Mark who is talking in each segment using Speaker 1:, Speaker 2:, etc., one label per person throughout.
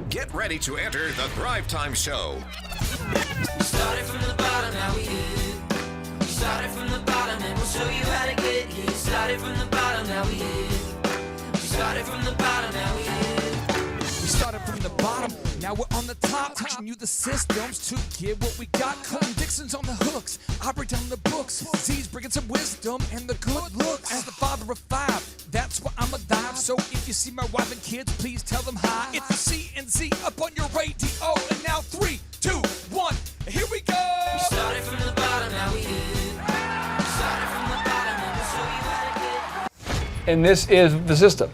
Speaker 1: Get ready to enter the Thrive Time Show.
Speaker 2: We started from the bottom, now we hit. We started from the bottom and we'll show you how to get here. Started from the bottom, now we hit. We started from the bottom, now we hit.
Speaker 3: We started from the bottom, now we're on the top. Teaching you the systems to get what we got. Colton Dixon's on the hooks, I break down the books. Z's bringing some wisdom and the good looks. As the father of five, that's why I'm alive. So if you see my wife and kids, please tell them hi. It's the C&Z up on your radio. And now 3, 2, 1, here we go.
Speaker 2: We started from the bottom, now we hit. We started from the bottom and we'll show you how to get.
Speaker 4: And this is the system.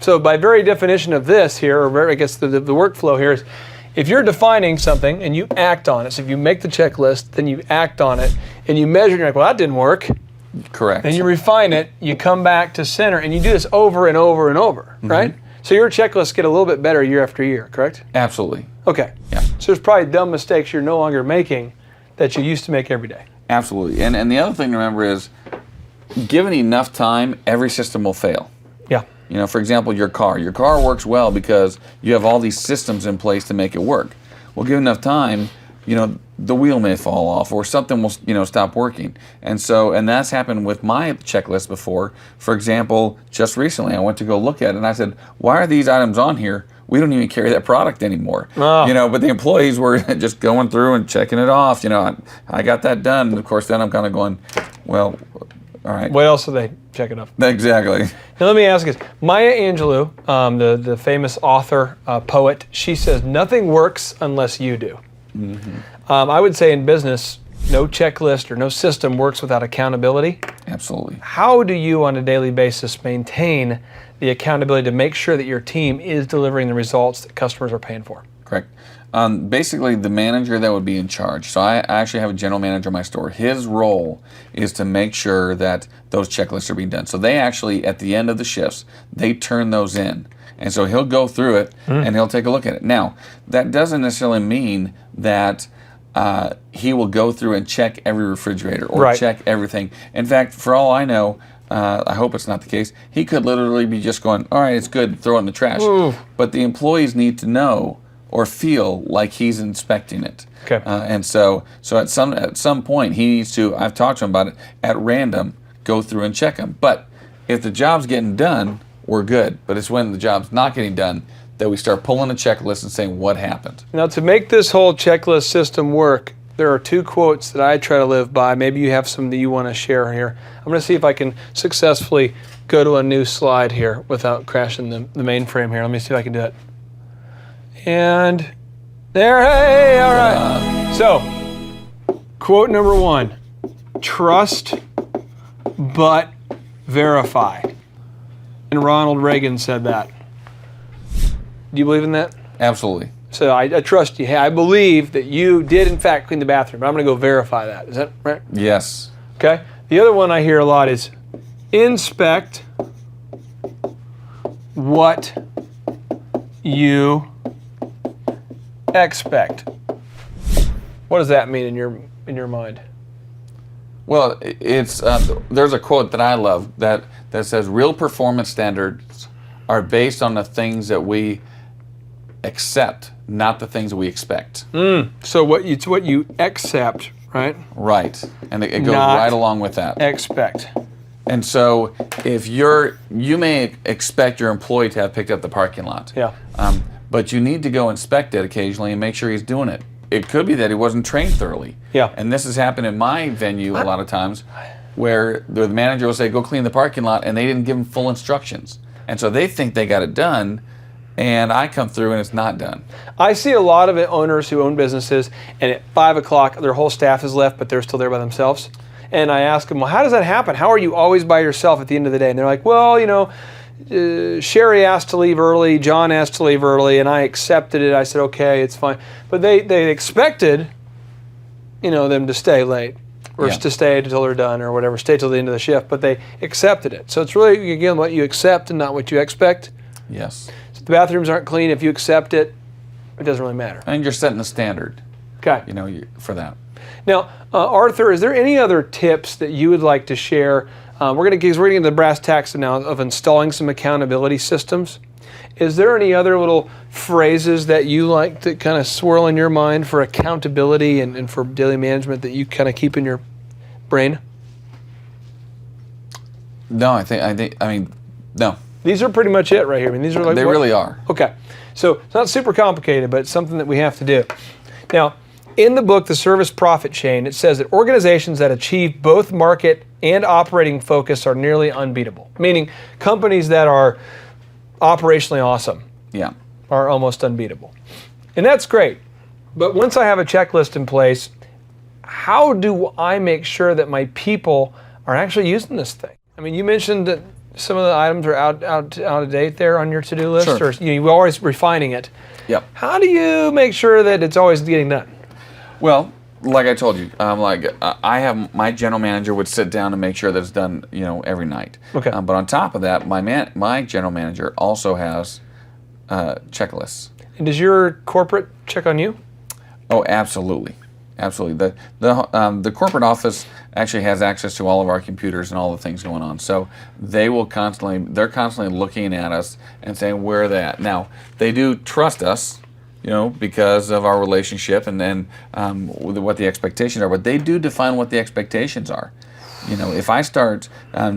Speaker 4: So by very definition of this here, or I guess the workflow here is, if you're defining something and you act on it, so if you make the checklist, then you act on it, and you measure, and you're like, well, that didn't work.
Speaker 5: Correct.
Speaker 4: Then you refine it, you come back to center, and you do this over and over and over, right? So your checklists get a little bit better year after year, correct?
Speaker 5: Absolutely.
Speaker 4: Okay.
Speaker 5: Yeah.
Speaker 4: So there's probably dumb mistakes you're no longer making that you used to make every day.
Speaker 5: Absolutely. And the other thing to remember is, given enough time, every system will fail.
Speaker 4: Yeah.
Speaker 5: You know, for example, your car. Your car works well because you have all these systems in place to make it work. Well, given enough time, you know, the wheel may fall off or something will, you know, stop working. And that's happened with my checklist before. For example, just recently I went to go look at it and I said, why are these items on here? We don't even carry that product anymore.
Speaker 4: Oh.
Speaker 5: You know, but the employees were just going through and checking it off. You know, I got that done. And of course, then I'm kind of going, well, all right.
Speaker 4: What else do they check it off?
Speaker 5: Exactly.
Speaker 4: Now let me ask you this. Maya Angelou, the famous author, poet, she says, nothing works unless you do. I would say in business, no checklist or no system works without accountability.
Speaker 5: Absolutely.
Speaker 4: How do you on a daily basis maintain the accountability to make sure that your team is delivering the results that customers are paying for?
Speaker 5: Correct. Basically, the manager that would be in charge. So I actually have a general manager in my store. His role is to make sure that those checklists are being done. So they actually, at the end of the shifts, they turn those in. And so he'll go through it and he'll take a look at it. Now, that doesn't necessarily mean that he will go through and check every refrigerator or check everything. In fact, for all I know, I hope it's not the case, he could literally be just going, all right, it's good, throw it in the trash.
Speaker 4: Ooh.
Speaker 5: But the employees need to know or feel like he's inspecting it.
Speaker 4: Okay.
Speaker 5: And so at some point he needs to, I've talked to him about it, at random, go through and check them. But if the job's getting done, we're good. But it's when the job's not getting done that we start pulling a checklist and saying what happened.
Speaker 4: Now to make this whole checklist system work, there are 2 quotes that I try to live by. Maybe you have some that you want to share here. I'm going to see if I can successfully go to a new slide here without crashing the mainframe here. Let me see if I can do it. And there, hey, all right. So, quote number 1, trust but verify. And Ronald Reagan said that. Do you believe in that?
Speaker 5: Absolutely.
Speaker 4: So I trust you. Hey, I believe that you did in fact clean the bathroom, but I'm going to go verify that. Is that right?
Speaker 5: Yes.
Speaker 4: Okay. The other one I hear a lot is inspect what you expect. What does that mean in your mind?
Speaker 5: Well, it's there's a quote that I love that says real performance standards are based on the things that we accept, not the things that we expect.
Speaker 4: So it's what you accept, right?
Speaker 5: Right, and it goes
Speaker 4: Not
Speaker 5: right along with that.
Speaker 4: Expect.
Speaker 5: And so if you may expect your employee to have picked up the parking lot.
Speaker 4: Yeah.
Speaker 5: But you need to go inspect it occasionally and make sure he's doing it. It could be that he wasn't trained thoroughly.
Speaker 4: Yeah.
Speaker 5: And this has happened in my venue a lot of times where the manager will say, go clean the parking lot, and they didn't give him full instructions. And so they think they got it done, and I come through and it's not done.
Speaker 4: I see a lot of owners who own businesses, and at 5 o'clock their whole staff is left, but they're still there by themselves. And I ask them, well, how does that happen? How are you always by yourself at the end of the day? And they're like, well, you know, Sherry asked to leave early, John asked to leave early, and I accepted it. I said, okay, it's fine. But they expected, you know, them to stay late or to stay until they're done or whatever, stay till the end of the shift, but they accepted it. So it's really, again, what you accept and not what you expect.
Speaker 5: Yes.
Speaker 4: So if the bathrooms aren't clean, if you accept it, it doesn't really matter.
Speaker 5: And you're setting the standard,
Speaker 4: Okay.
Speaker 5: you know, for that.
Speaker 4: Now, Arthur, is there any other tips that you would like to share? We're going to get into the brass tacks now of installing some accountability systems. Is there any other little phrases that you like to kind of swirl in your mind for accountability and for daily management that you kind of keep in your brain?
Speaker 5: No, I mean, no.
Speaker 4: These are pretty much it right here. I mean, these are like
Speaker 5: They really are.
Speaker 4: Okay, so it's not super complicated, but it's something that we have to do. Now, in the book, The Service Profit Chain, it says that organizations that achieve both market and operating focus are nearly unbeatable, meaning companies that are operationally awesome
Speaker 5: Yeah.
Speaker 4: are almost unbeatable. And that's great. But once I have a checklist in place, how do I make sure that my people are actually using this thing? I mean, you mentioned that some of the items are out of date there on your to-do list,
Speaker 5: Sure.
Speaker 4: or you're always refining it.
Speaker 5: Yep.
Speaker 4: How do you make sure that it's always getting done?
Speaker 5: Well, like I told you, I have my general manager would sit down and make sure that it's done, every night.
Speaker 4: Okay.
Speaker 5: But on top of that, my general manager also has checklists.
Speaker 4: And does your corporate check on you?
Speaker 5: Oh, absolutely, absolutely. The corporate office actually has access to all of our computers and all the things going on. So they're constantly looking at us and saying where they're at. Now they do trust us, because of our relationship and then what the expectations are. But they do define what the expectations are. If I start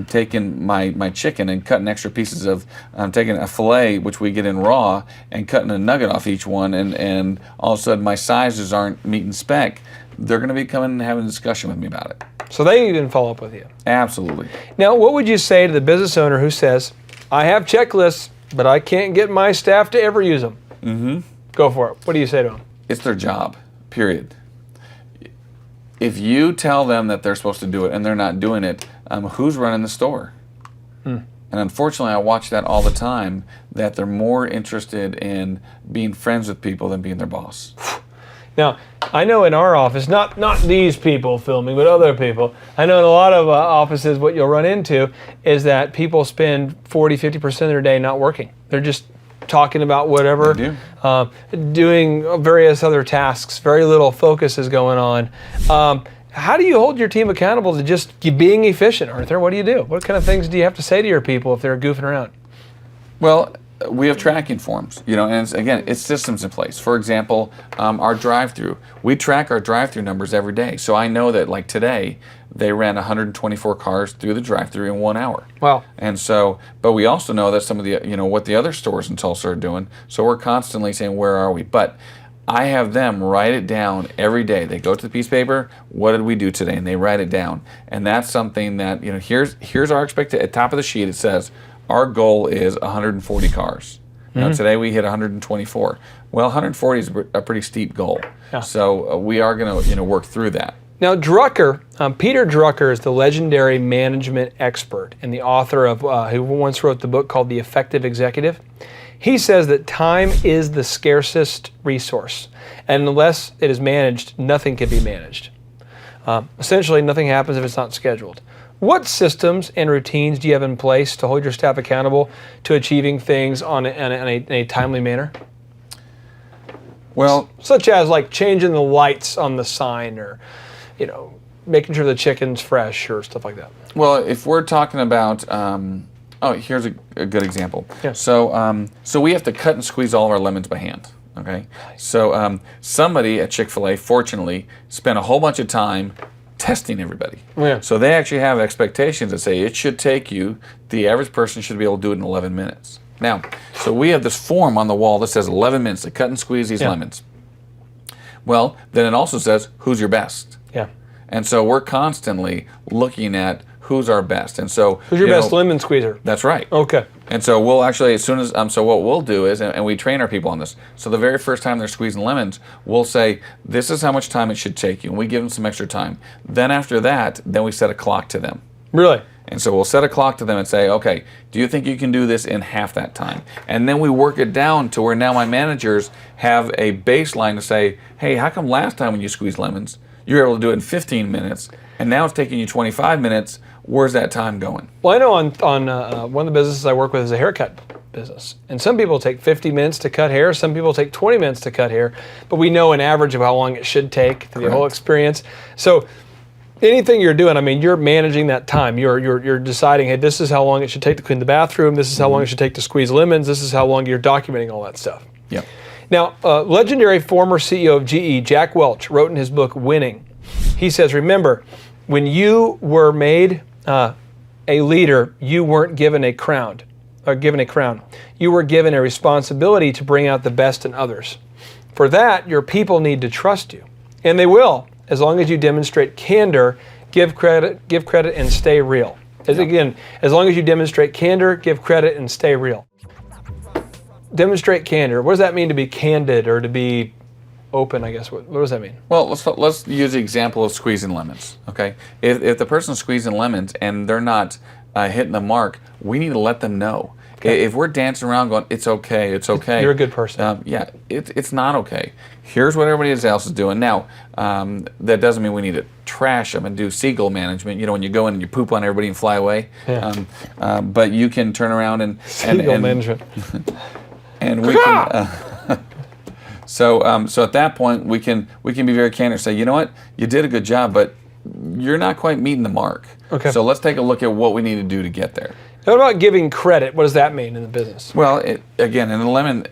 Speaker 5: taking my chicken and cutting extra pieces of, taking a fillet, which we get in raw, and cutting a nugget off each one, and all of a sudden my sizes aren't meeting spec, they're going to be coming and having a discussion with me about it.
Speaker 4: So they even follow up with you.
Speaker 5: Absolutely.
Speaker 4: Now, what would you say to the business owner who says, I have checklists, but I can't get my staff to ever use them? Mm-hmm. Go for it. What do you say to them?
Speaker 5: It's their job, period. If you tell them that they're supposed to do it and they're not doing it, who's running the store? And unfortunately, I watch that all the time, that they're more interested in being friends with people than being their boss.
Speaker 4: Now, I know in our office, not these people filming, but other people, I know in a lot of offices what you'll run into is that people spend 40, 50% of their day not working. They're just talking about whatever, doing various other tasks. Very little focus is going on. How do you hold your team accountable to just being efficient, Arthur? What do you do? What kind of things do you have to say to your people if they're goofing around?
Speaker 5: Well, we have tracking forms, and it's systems in place. For example, our drive-through. We track our drive-through numbers every day. So I know that, like today, they ran 124 cars through the drive-through in 1 hour.
Speaker 4: Wow. And
Speaker 5: so, but we also know that some of the, what the other stores in Tulsa are doing. So we're constantly saying, where are we? But I have them write it down every day. They go to the piece of paper, what did we do today? And they write it down. And that's something that, here's our expectation. At the top of the sheet, it says, our goal is 140 cars. Now today we hit 124. Well, 140 is a pretty steep goal. Yeah. So we are going to work through that.
Speaker 4: Now Drucker, Peter Drucker is the legendary management expert and the author of who once wrote the book called The Effective Executive. He says that time is the scarcest resource, and unless it is managed, nothing can be managed. Essentially, nothing happens if it's not scheduled. What systems and routines do you have in place to hold your staff accountable to achieving things in a timely manner?
Speaker 5: Well,
Speaker 4: such as like changing the lights on the sign, or making sure the chicken's fresh, or stuff like that.
Speaker 5: Well, if we're talking about, here's a good example.
Speaker 4: Yeah.
Speaker 5: So we have to cut and squeeze all of our lemons by hand. Okay. So somebody at Chick-fil-A, fortunately, spent a whole bunch of time testing everybody.
Speaker 4: Yeah.
Speaker 5: So they actually have expectations that say it should take you, the average person should be able to do it in 11 minutes. Now, so we have this form on the wall that says 11 minutes to cut and squeeze these lemons. Well, then it also says, who's your best?
Speaker 4: Yeah.
Speaker 5: And so we're constantly looking at who's our best. And so
Speaker 4: who's your best lemon squeezer?
Speaker 5: That's right.
Speaker 4: Okay.
Speaker 5: And so we'll actually, as soon as, so what we'll do is, and we train our people on this, so the very first time they're squeezing lemons, we'll say, this is how much time it should take you, and we give them some extra time. Then after that, then we set a clock to them.
Speaker 4: Really?
Speaker 5: And so we'll set a clock to them and say, okay, do you think you can do this in half that time? And then we work it down to where now my managers have a baseline to say, hey, how come last time when you squeezed lemons, you were able to do it in 15 minutes, and now it's taking you 25 minutes, where's that time going?
Speaker 4: Well, I know on one of the businesses I work with is a haircut business. And some people take 50 minutes to cut hair, some people take 20 minutes to cut hair, but we know an average of how long it should take through the whole experience. So anything you're doing, I mean, you're managing that time. You're deciding, hey, this is how long it should take to clean the bathroom. This is how long it should take to squeeze lemons. This is how long you're documenting all that stuff.
Speaker 5: Yep.
Speaker 4: Now, legendary former CEO of GE, Jack Welch, wrote in his book, Winning. He says, remember, when you were made a leader, you weren't given a crown. You were given a responsibility to bring out the best in others. For that, your people need to trust you. And they will, as long as you demonstrate candor, give credit, and stay real. Again, as long as you demonstrate candor, give credit, and stay real. Demonstrate candor. What does that mean to be candid or to be open, I guess? What does that mean?
Speaker 5: Well, let's use the example of squeezing lemons, okay? If the person's squeezing lemons and they're not hitting the mark, we need to let them know. Okay. If we're dancing around going, it's okay,
Speaker 4: You're a good person.
Speaker 5: Yeah, it's not okay. Here's what everybody else is doing. Now, that doesn't mean we need to trash them and do seagull management. You know, when you go in and you poop on everybody and fly away.
Speaker 4: Yeah.
Speaker 5: But you can turn around and
Speaker 4: Seagull management.
Speaker 5: And we can. So at that point, we can be very candid and say, you know what, you did a good job, but you're not quite meeting the mark.
Speaker 4: Okay.
Speaker 5: So let's take a look at what we need to do to get there.
Speaker 4: What about giving credit? What does that mean in the business?
Speaker 5: Well, again, in the lemon,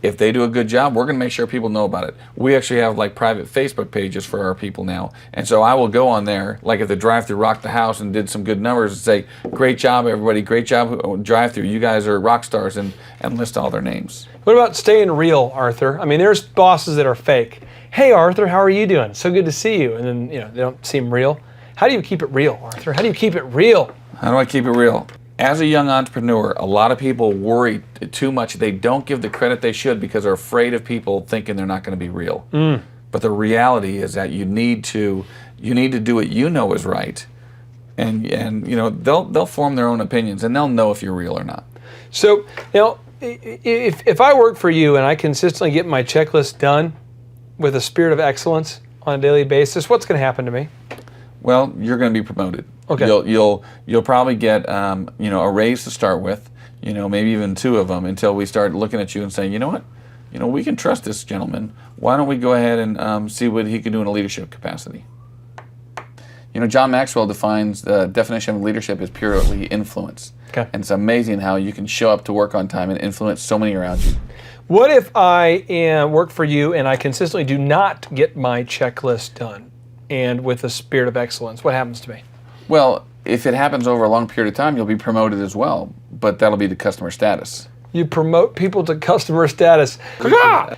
Speaker 5: if they do a good job, we're going to make sure people know about it. We actually have like private Facebook pages for our people now, and so I will go on there, like if the drive-thru rocked the house and did some good numbers, and say, "Great job, everybody! Great job, drive-thru! You guys are rock stars," and list all their names.
Speaker 4: What about staying real, Arthur? I mean, there's bosses that are fake. Hey, Arthur, how are you doing? So good to see you. And then they don't seem real. How do you keep it real, Arthur? How do you keep it real?
Speaker 5: How do I keep it real? As a young entrepreneur, a lot of people worry too much. They don't give the credit they should because they're afraid of people thinking they're not going to be real. But the reality is that you need to do what you know is right, and they'll form their own opinions and they'll know if you're real or not.
Speaker 4: So if I work for you and I consistently get my checklist done with a spirit of excellence on a daily basis, what's going to happen to me?
Speaker 5: Well, you're going to be promoted.
Speaker 4: Okay.
Speaker 5: You'll probably get a raise to start with, maybe even 2 of them, until we start looking at you and saying, you know what, we can trust this gentleman. Why don't we go ahead and see what he can do in a leadership capacity? John Maxwell defines the definition of leadership as purely influence.
Speaker 4: Okay.
Speaker 5: And it's amazing how you can show up to work on time and influence so many around you.
Speaker 4: What if I work for you and I consistently do not get my checklist done, and with a spirit of excellence? What happens to me?
Speaker 5: Well, if it happens over a long period of time, you'll be promoted as well, but that'll be the customer status.
Speaker 4: You promote people to customer status.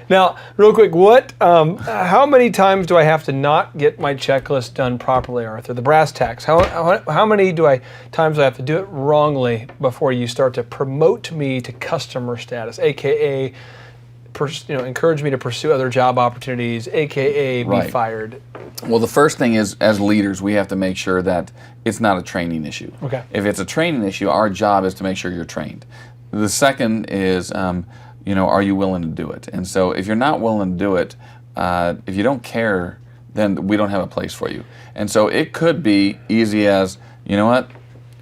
Speaker 4: Now, real quick, how many times do I have to not get my checklist done properly, Arthur? The brass tacks. How many times do I have to do it wrongly before you start to promote me to customer status, aka encourage me to pursue other job opportunities, aka be fired?
Speaker 5: Well, the first thing is, as leaders, we have to make sure that it's not a training issue.
Speaker 4: Okay.
Speaker 5: If it's a training issue, our job is to make sure you're trained. The second is, are you willing to do it? And so if you're not willing to do it, if you don't care, then we don't have a place for you. And so it could be easy as, you know what,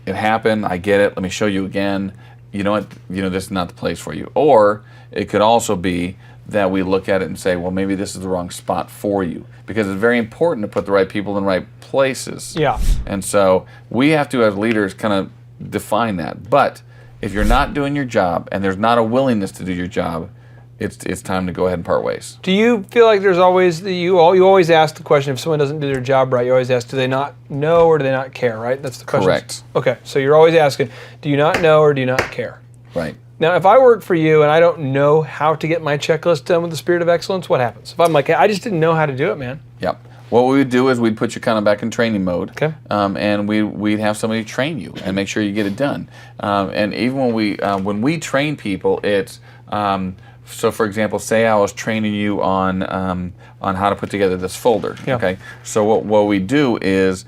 Speaker 5: it happened, I get it, let me show you again. You know what, this is not the place for you. Or it could also be that we look at it and say, well, maybe this is the wrong spot for you, because it's very important to put the right people in the right places.
Speaker 4: Yeah.
Speaker 5: And so we have to, as leaders, kind of define that. But if you're not doing your job and there's not a willingness to do your job, it's time to go ahead and part ways.
Speaker 4: Do you feel like there's always, you always ask the question, if someone doesn't do their job right, you always ask, do they not know or do they not care, right? That's the question.
Speaker 5: Correct.
Speaker 4: Okay, so you're always asking, do you not know or do you not care?
Speaker 5: Right.
Speaker 4: Now, if I work for you and I don't know how to get my checklist done with the spirit of excellence, what happens? If I'm like, hey, I just didn't know how to do it, man.
Speaker 5: Yep. What we would do is we'd put you kind of back in training mode.
Speaker 4: Okay.
Speaker 5: And we'd have somebody train you and make sure you get it done. And even when we train people, it's so for example, say I was training you on how to put together this folder.
Speaker 4: Yeah.
Speaker 5: Okay. So what we do is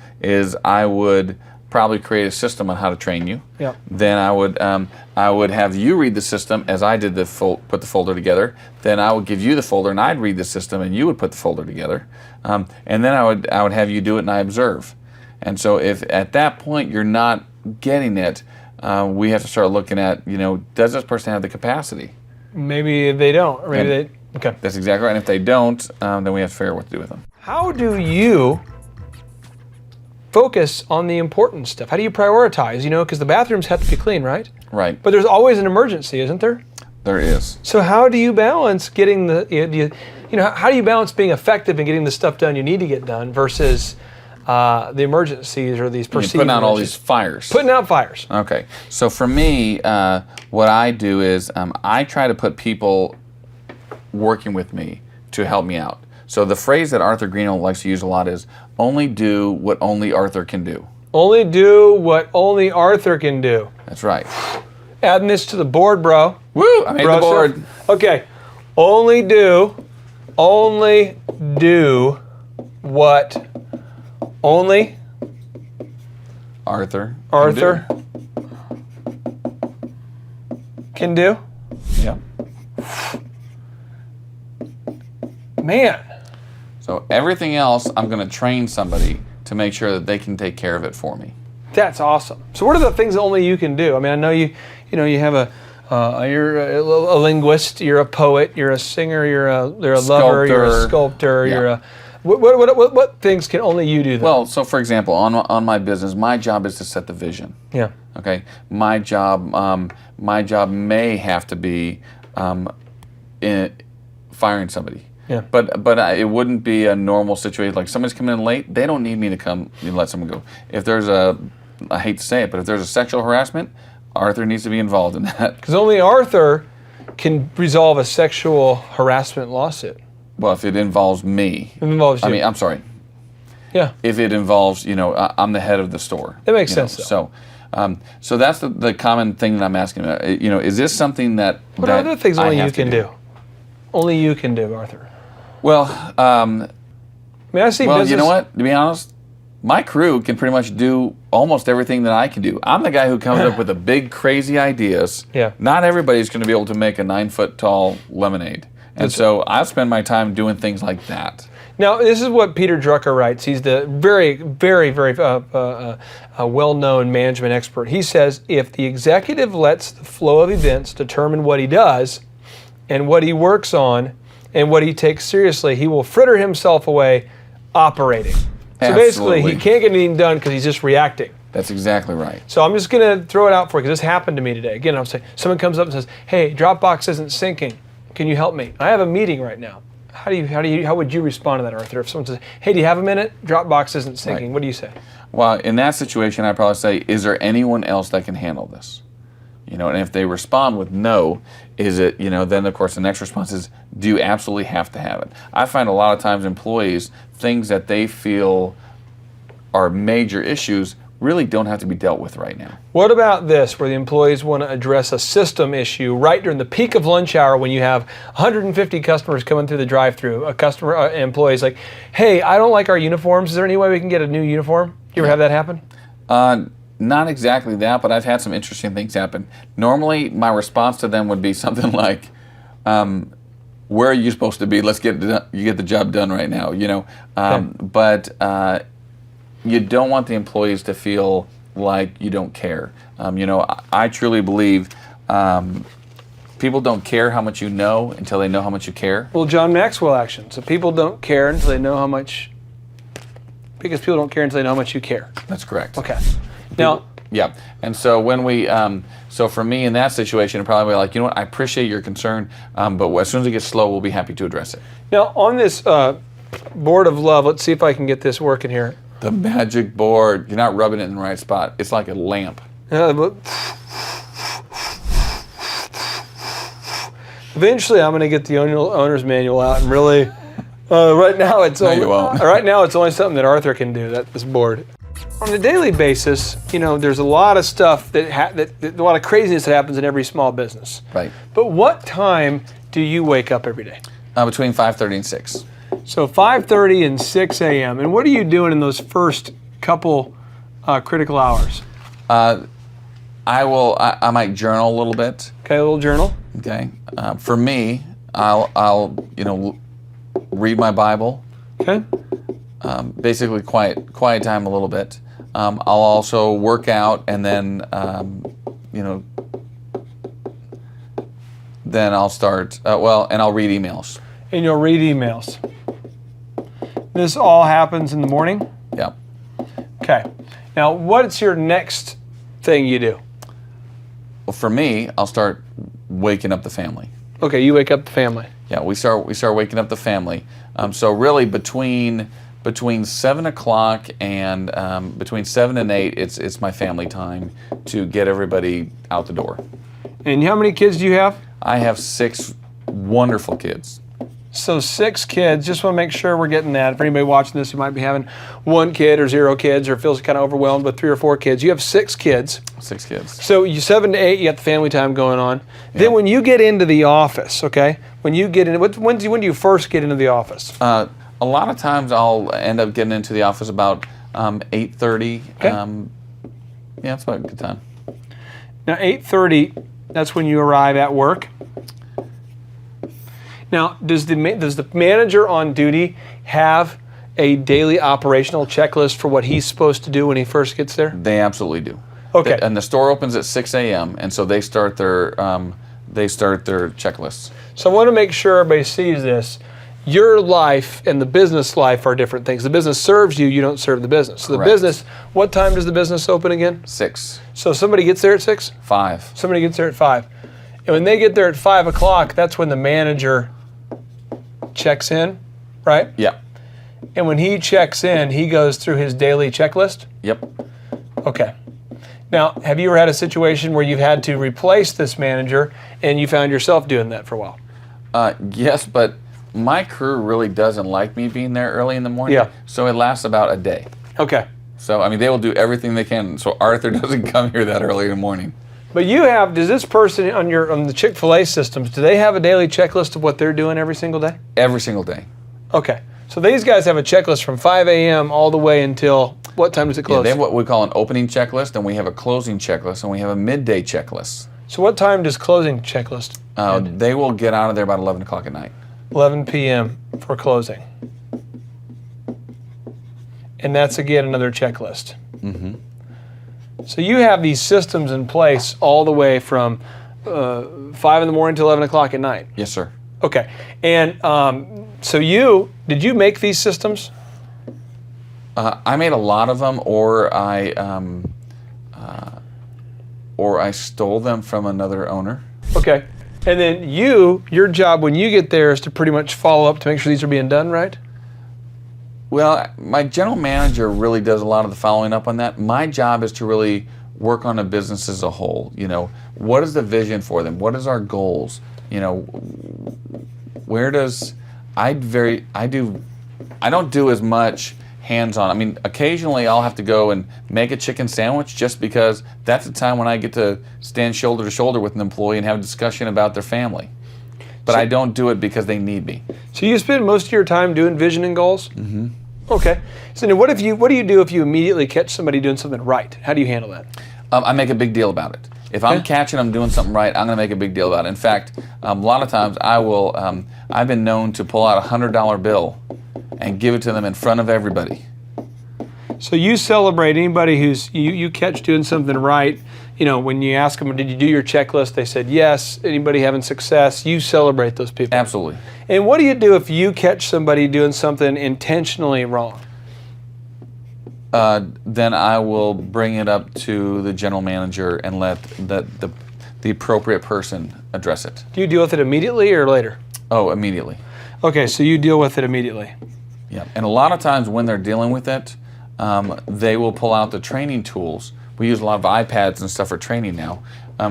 Speaker 5: I would probably create a system on how to train you.
Speaker 4: Yeah.
Speaker 5: Then I would have you read the system as I did put the folder together. Then I would give you the folder and I'd read the system and you would put the folder together. And then I would have you do it and I observe. And so if at that point you're not getting it, we have to start looking at, does this person have the capacity?
Speaker 4: Maybe they don't, or maybe okay.
Speaker 5: That's exactly right. And if they don't, then we have to figure out what to do with them.
Speaker 4: How do you focus on the important stuff? How do you prioritize? Because the bathrooms have to be clean, right?
Speaker 5: Right.
Speaker 4: But there's always an emergency, isn't there?
Speaker 5: There is.
Speaker 4: So how do you balance getting how do you balance being effective and getting the stuff done you need to get done versus the emergencies or these perceived
Speaker 5: Putting out all
Speaker 4: emergencies?
Speaker 5: these fires.
Speaker 4: Putting out fires.
Speaker 5: Okay. So for me, what I do is I try to put people working with me to help me out. So the phrase that Arthur Greeno likes to use a lot is, only do what only Arthur can do.
Speaker 4: Only do what only Arthur can do.
Speaker 5: That's right.
Speaker 4: Adding this to the board, bro.
Speaker 5: Woo! I made the board.
Speaker 4: Okay. Only do what only
Speaker 5: Arthur
Speaker 4: can do.
Speaker 5: Yeah.
Speaker 4: Man.
Speaker 5: So everything else, I'm going to train somebody to make sure that they can take care of it for me.
Speaker 4: That's awesome. So what are the things that only you can do? I mean, I know you have you're a linguist, you're a poet, you're a singer, you're a lover, you're a sculptor,
Speaker 5: Yeah.
Speaker 4: you're a what things can only you do then?
Speaker 5: Well, so for example, on my business, my job is to set the vision.
Speaker 4: Yeah.
Speaker 5: Okay. My job may have to be firing somebody.
Speaker 4: Yeah.
Speaker 5: But it wouldn't be a normal situation. Like somebody's coming in late, they don't need me to come and let someone go. If there's I hate to say it, but if there's a sexual harassment, Arthur needs to be involved in that.
Speaker 4: Because only Arthur can resolve a sexual harassment lawsuit.
Speaker 5: Well, if it involves me.
Speaker 4: It involves you.
Speaker 5: I mean, I'm sorry.
Speaker 4: Yeah.
Speaker 5: If it involves, I'm the head of the store.
Speaker 4: That makes sense, though.
Speaker 5: So that's the common thing that I'm asking about. Is this something that
Speaker 4: What
Speaker 5: that
Speaker 4: are other things
Speaker 5: I
Speaker 4: only
Speaker 5: have
Speaker 4: you
Speaker 5: to
Speaker 4: can do? Only you can do, Arthur.
Speaker 5: Well,
Speaker 4: I mean, I see
Speaker 5: well,
Speaker 4: business.
Speaker 5: you know what? To be honest, my crew can pretty much do almost everything that I can do. I'm the guy who comes up with the big, crazy ideas.
Speaker 4: Yeah.
Speaker 5: Not everybody's going to be able to make a 9-foot-tall lemonade. And so I spend my time doing things like that.
Speaker 4: Now, this is what Peter Drucker writes. He's the very, very, very well-known management expert. He says, if the executive lets the flow of events determine what he does and what he works on and what he takes seriously, he will fritter himself away operating. So basically, he can't get anything done because he's just reacting.
Speaker 5: That's exactly right.
Speaker 4: So I'm just going to throw it out for you because this happened to me today. Again, I'm saying someone comes up and says, "Hey, Dropbox isn't syncing. Can you help me? I have a meeting right now." How would you respond to that, Arthur? If someone says, "Hey, do you have a minute? Dropbox isn't syncing."
Speaker 5: Right.
Speaker 4: What do you say?
Speaker 5: Well, in that situation, I'd probably say, is there anyone else that can handle this? And if they respond with no, then of course the next response is, do you absolutely have to have it? I find a lot of times employees, things that they feel are major issues really don't have to be dealt with right now.
Speaker 4: What about this, where the employees want to address a system issue right during the peak of lunch hour when you have 150 customers coming through the drive-thru? Employee's like, "Hey, I don't like our uniforms. Is there any way we can get a new uniform?" You ever have that happen?
Speaker 5: Not exactly that, but I've had some interesting things happen. Normally, my response to them would be something like, "Where are you supposed to be? You get the job done right now."
Speaker 4: Okay.
Speaker 5: But you don't want the employees to feel like you don't care. I truly believe people don't care how much you know until they know how much you care.
Speaker 4: Well, John Maxwell action. So people don't care until they know how much. Because people don't care until they know how much you care.
Speaker 5: That's correct.
Speaker 4: Okay. Now.
Speaker 5: Yeah, and so when so for me in that situation, it'd probably be like, you know what, I appreciate your concern, but as soon as it gets slow, we'll be happy to address it.
Speaker 4: Now on this board of love, let's see if I can get this working here.
Speaker 5: The magic board, you're not rubbing it in the right spot. It's like a lamp.
Speaker 4: Eventually, I'm going to get the owner's manual out and really. Right now, it's
Speaker 5: No, you won't.
Speaker 4: Right now, it's only something that Arthur can do. This board. On a daily basis, there's a lot of stuff that a lot of craziness that happens in every small business.
Speaker 5: Right.
Speaker 4: But what time do you wake up every day?
Speaker 5: Between 5:30 and 6.
Speaker 4: So 5:30 and 6 a.m. And what are you doing in those first couple critical hours?
Speaker 5: I might journal a little bit.
Speaker 4: Okay, a little journal.
Speaker 5: Okay. For me, I'll read my Bible.
Speaker 4: Okay.
Speaker 5: Basically quiet time a little bit. I'll also work out and then then I'll start and I'll read emails.
Speaker 4: And you'll read emails. This all happens in the morning?
Speaker 5: Yeah.
Speaker 4: Okay. Now, what's your next thing you do?
Speaker 5: Well, for me, I'll start waking up the family.
Speaker 4: Okay, you wake up the family.
Speaker 5: Yeah, we start waking up the family. So really between 7 o'clock and between 7 and 8, it's my family time to get everybody out the door.
Speaker 4: And how many kids do you have?
Speaker 5: I have 6 wonderful kids.
Speaker 4: So 6 kids. Just want to make sure we're getting that. For anybody watching this who might be having 1 kid or 0 kids or feels kind of overwhelmed with 3 or 4 kids, you have 6 kids.
Speaker 5: 6 kids.
Speaker 4: So you 7 to 8, you got the family time going on. Yeah. Then when you get into the office, okay, when you get in, when do you first get into the office?
Speaker 5: A lot of times I'll end up getting into the office about 8:30.
Speaker 4: Okay.
Speaker 5: Yeah, it's about a good time.
Speaker 4: Now 8:30, that's when you arrive at work. Now, does the manager on duty have a daily operational checklist for what he's supposed to do when he first gets there?
Speaker 5: They absolutely do.
Speaker 4: Okay.
Speaker 5: And the store opens at 6 a.m. and so they start their checklists.
Speaker 4: So I want to make sure everybody sees this. Your life and the business life are different things. The business serves you, you don't serve the business. So the
Speaker 5: Correct.
Speaker 4: business, what time does the business open again?
Speaker 5: 6.
Speaker 4: So somebody gets there at 6?
Speaker 5: 5.
Speaker 4: Somebody gets there at 5. And when they get there at 5 o'clock, that's when the manager checks in, right?
Speaker 5: Yeah.
Speaker 4: And when he checks in, he goes through his daily checklist?
Speaker 5: Yep.
Speaker 4: Okay. Now, have you ever had a situation where you've had to replace this manager and you found yourself doing that for a while?
Speaker 5: Yes, but my crew really doesn't like me being there early in the morning.
Speaker 4: Yeah.
Speaker 5: So it lasts about a day.
Speaker 4: Okay.
Speaker 5: So, I mean, they will do everything they can so Arthur doesn't come here that early in the morning.
Speaker 4: But does this person on the Chick-fil-A systems, do they have a daily checklist of what they're doing every single day?
Speaker 5: Every single day.
Speaker 4: Okay. So these guys have a checklist from 5 a.m. all the way until, what time does it close?
Speaker 5: Yeah, they have what we call an opening checklist, and we have a closing checklist, and we have a midday checklist.
Speaker 4: So what time does closing checklist end?
Speaker 5: They will get out of there about 11 o'clock at night.
Speaker 4: 11 p.m. for closing. And that's, again, another checklist.
Speaker 5: Mm-hmm.
Speaker 4: So you have these systems in place all the way from 5 in the morning to 11 o'clock at night.
Speaker 5: Yes, sir.
Speaker 4: Okay. And so did you make these systems?
Speaker 5: I made a lot of them, or I stole them from another owner.
Speaker 4: Okay. And then your job when you get there is to pretty much follow up to make sure these are being done right?
Speaker 5: Well, my general manager really does a lot of the following up on that. My job is to really work on a business as a whole. You know, what is the vision for them? What is our goals? You know, I don't do as much hands-on. I mean, occasionally I'll have to go and make a chicken sandwich just because that's the time when I get to stand shoulder to shoulder with an employee and have a discussion about their family. But I don't do it because they need me.
Speaker 4: So you spend most of your time doing vision and goals?
Speaker 5: Mm-hmm.
Speaker 4: Okay. So now what do you do if you immediately catch somebody doing something right? How do you handle that?
Speaker 5: I make a big deal about it. If I'm catching them doing something right, I'm going to make a big deal about it. In fact, a lot of times I've been known to pull out a $100 bill and give it to them in front of everybody.
Speaker 4: So you celebrate anybody who's you catch doing something right. You know, when you ask them, did you do your checklist? They said yes. Anybody having success, you celebrate those people.
Speaker 5: Absolutely.
Speaker 4: And what do you do if you catch somebody doing something intentionally wrong?
Speaker 5: Then I will bring it up to the general manager and let the appropriate person address it.
Speaker 4: Do you deal with it immediately or later?
Speaker 5: Oh, immediately.
Speaker 4: Okay, so you deal with it immediately.
Speaker 5: Yeah, and a lot of times when they're dealing with it, they will pull out the training tools. We use a lot of iPads and stuff for training now.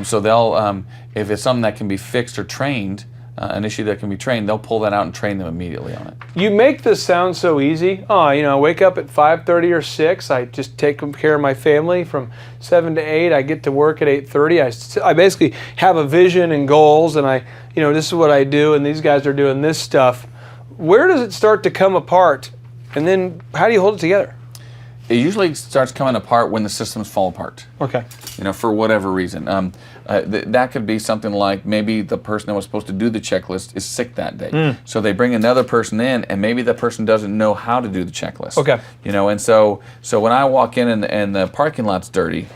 Speaker 5: So they'll, if it's something that can be fixed or trained, an issue that can be trained, they'll pull that out and train them immediately on it.
Speaker 4: You make this sound so easy. Oh, you know, I wake up at 5:30 or 6. I just take care of my family from 7 to 8. I get to work at 8:30. I basically have a vision and goals, and this is what I do, and these guys are doing this stuff. Where does it start to come apart? And then how do you hold it together?
Speaker 5: It usually starts coming apart when the systems fall apart.
Speaker 4: Okay.
Speaker 5: For whatever reason. That could be something like maybe the person that was supposed to do the checklist is sick that day. So they bring another person in, and maybe the person doesn't know how to do the checklist.
Speaker 4: Okay.
Speaker 5: And so when I walk in and the parking lot's dirty,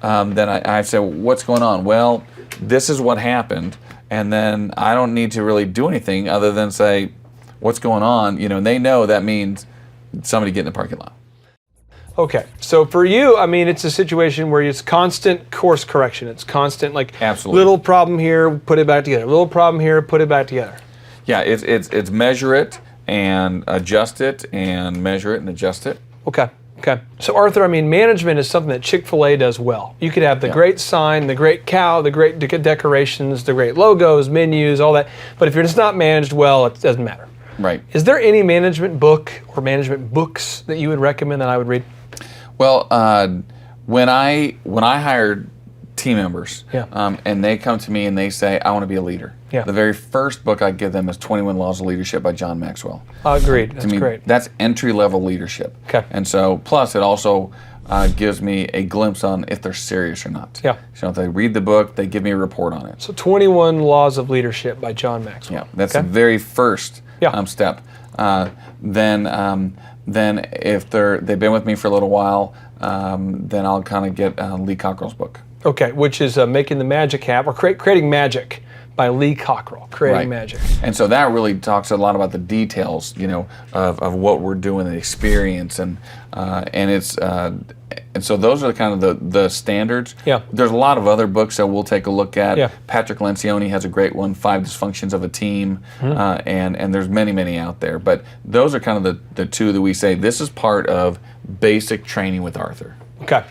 Speaker 5: then I say, what's going on? Well, this is what happened, and then I don't need to really do anything other than say, what's going on? And they know that means somebody get in the parking lot.
Speaker 4: Okay, so for you, I mean, it's a situation where it's constant course correction. It's constant, like,
Speaker 5: Absolutely.
Speaker 4: little problem here, put it back together. Little problem here, put it back together.
Speaker 5: Yeah, it's measure it and adjust it and measure it and adjust it.
Speaker 4: Okay. Okay. So Arthur, I mean, management is something that Chick-fil-A does well. You could have the great sign, the great cow, the great decorations, the great logos, menus, all that. But if you're just not managed well, it doesn't matter.
Speaker 5: Right.
Speaker 4: Is there any management book or management books that you would recommend that I would read?
Speaker 5: Well, when I hired team members, and they come to me and they say, I want to be a leader.
Speaker 4: Yeah.
Speaker 5: The very first book I give them is 21 Laws of Leadership by John Maxwell.
Speaker 4: Agreed. That's
Speaker 5: to me,
Speaker 4: great.
Speaker 5: that's entry-level leadership.
Speaker 4: Okay.
Speaker 5: And so, plus it also gives me a glimpse on if they're serious or not.
Speaker 4: Yeah.
Speaker 5: So if they read the book, they give me a report on it.
Speaker 4: So 21 Laws of Leadership by John Maxwell.
Speaker 5: Yeah, that's the very first step. Then if they've been with me for a little while, then I'll kind of get Lee Cockrell's book.
Speaker 4: Okay, which is Making the Magic Happen, or Creating Magic by Lee Cockrell. Creating Magic.
Speaker 5: And so that really talks a lot about the details, of what we're doing, the experience, and so those are kind of the standards.
Speaker 4: Yeah.
Speaker 5: There's a lot of other books that we'll take a look at.
Speaker 4: Yeah.
Speaker 5: Patrick Lencioni has a great one, 5 Dysfunctions of a Team, and there's many out there. But those are kind of the two that we say this is part of basic training with Arthur.
Speaker 4: Okay.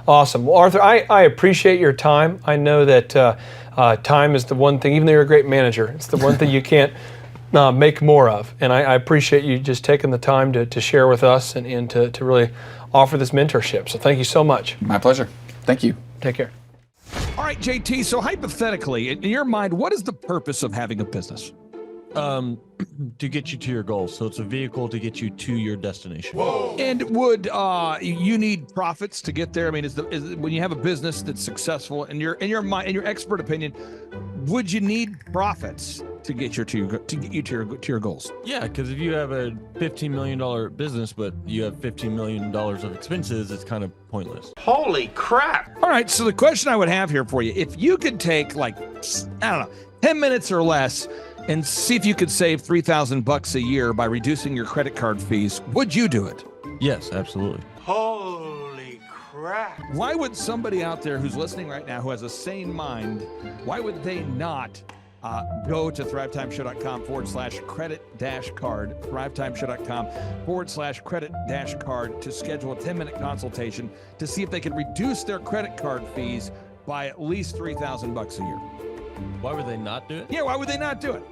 Speaker 4: Awesome. Well, Arthur, I appreciate your time. I know that time is the one thing, even though you're a great manager, it's the one thing you can't make more of. And I appreciate you just taking the time to share with us and to really offer this mentorship. So thank you so much.
Speaker 5: My pleasure. Thank you.
Speaker 4: Take care.
Speaker 3: All right, JT, so hypothetically, in your mind, what is the purpose of having a business?
Speaker 6: To get you to your goals. So it's a vehicle to get you to your destination.
Speaker 3: And would you need profits to get there? I mean, is when you have a business that's successful, in your mind, in your expert opinion, would you need profits to get you to your goals?
Speaker 6: Yeah, because if you have a $15 million business, but you have $15 million of expenses, it's kind of pointless.
Speaker 7: Holy crap!
Speaker 3: All right, so the question I would have here for you, if you could take, like, I don't know, 10 minutes or less and see if you could save $3,000 a year by reducing your credit card fees, would you do it?
Speaker 6: Yes, absolutely.
Speaker 7: Holy crap!
Speaker 3: Why would somebody out there who's listening right now who has a sane mind, why would they not go to thrivetimeshow.com/credit-card, thrivetimeshow.com/credit-card to schedule a 10-minute consultation to see if they can reduce their credit card fees by at least $3,000 a year.
Speaker 6: Why would they not do it?
Speaker 3: Yeah, why would they not do it?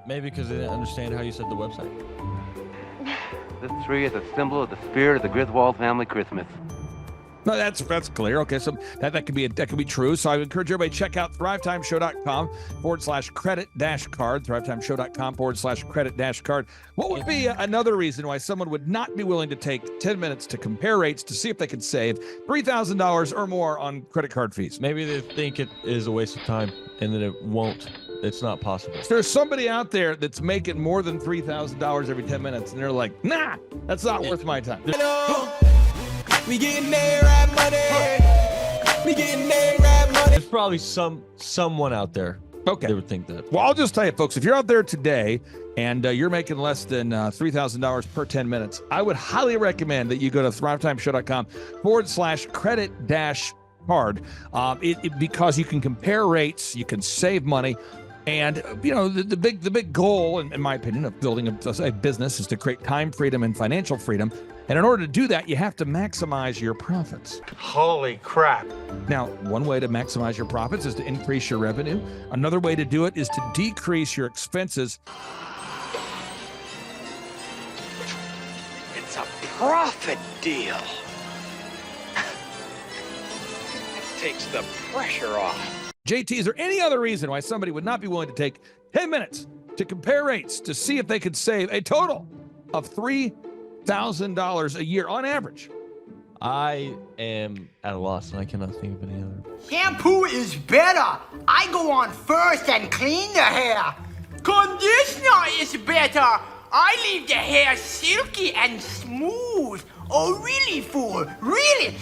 Speaker 6: Maybe because they didn't understand how you said the website.
Speaker 8: This tree is a symbol of the spirit of the Griswold family Christmas.
Speaker 3: No, that's clear. Okay, so that could be true. So I would encourage everybody to check out thrivetimeshow.com/credit-card, thrivetimeshow.com/credit-card. What would be another reason why someone would not be willing to take 10 minutes to compare rates to see if they could save $3,000 or more on credit card fees?
Speaker 6: Maybe they think it is a waste of time and that it won't. It's not possible.
Speaker 3: There's somebody out there that's making more than $3,000 every 10 minutes, and they're like, nah, that's not worth my time.
Speaker 2: We getting there, right money. We getting there, right money.
Speaker 6: There's probably someone out there that would think that.
Speaker 3: Well, I'll just tell you, folks, if you're out there today and you're making less than $3,000 per 10 minutes, I would highly recommend that you go to thrivetimeshow.com/credit-card because you can compare rates, you can save money. And, the big goal, in my opinion, of building a business is to create time freedom and financial freedom. And in order to do that, you have to maximize your profits.
Speaker 7: Holy crap!
Speaker 3: Now, one way to maximize your profits is to increase your revenue. Another way to do it is to decrease your expenses.
Speaker 7: It's a profit deal. It takes the pressure off.
Speaker 3: JT, is there any other reason why somebody would not be willing to take 10 minutes to compare rates to see if they could save a total of $3,000 a year on average?
Speaker 6: I am at a loss and I cannot think of any other.
Speaker 9: Shampoo is better. I go on first and clean the hair. Conditioner is better. I leave the hair silky and smooth. Oh, really, fool? Really?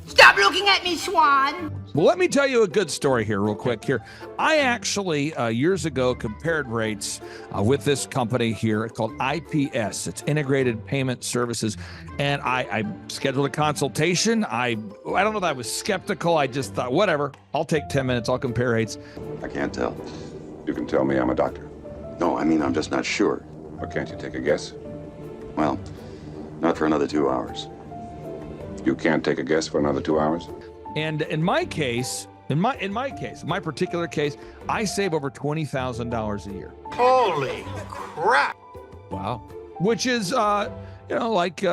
Speaker 9: Stop looking at me, Swan.
Speaker 3: Well, let me tell you a good story here real quick here. I actually, years ago, compared rates with this company here called IPS. It's Integrated Payment Services. And I scheduled a consultation. I don't know that I was skeptical. I just thought, whatever, I'll take 10 minutes. I'll compare rates.
Speaker 10: I can't tell.
Speaker 11: You can tell me I'm a doctor.
Speaker 10: No, I mean, I'm just not sure.
Speaker 11: Or can't you take a guess?
Speaker 10: Well, not for another 2 hours.
Speaker 11: You can't take a guess for another 2 hours?
Speaker 3: And in my case, my particular case, I save over $20,000 a year.
Speaker 9: Holy crap!
Speaker 3: Wow. Which is, like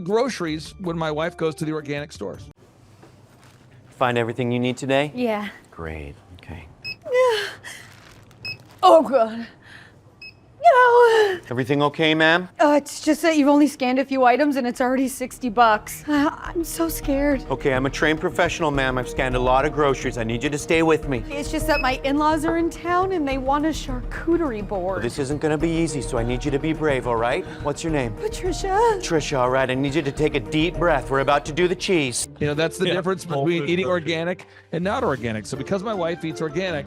Speaker 3: groceries when my wife goes to the organic stores.
Speaker 8: Find everything you need today?
Speaker 12: Yeah.
Speaker 8: Great. Okay.
Speaker 12: Oh, God. No.
Speaker 8: Everything okay, ma'am?
Speaker 12: It's just that you've only scanned a few items and it's already $60. I'm so scared.
Speaker 8: Okay, I'm a trained professional, ma'am. I've scanned a lot of groceries. I need you to stay with me.
Speaker 12: It's just that my in-laws are in town and they want a charcuterie board.
Speaker 8: Well, this isn't gonna be easy, so I need you to be brave, all right? What's your name?
Speaker 12: Patricia.
Speaker 8: Trisha, all right. I need you to take a deep breath. We're about to do the cheese.
Speaker 3: That's the difference between eating organic and not organic. So because my wife eats organic,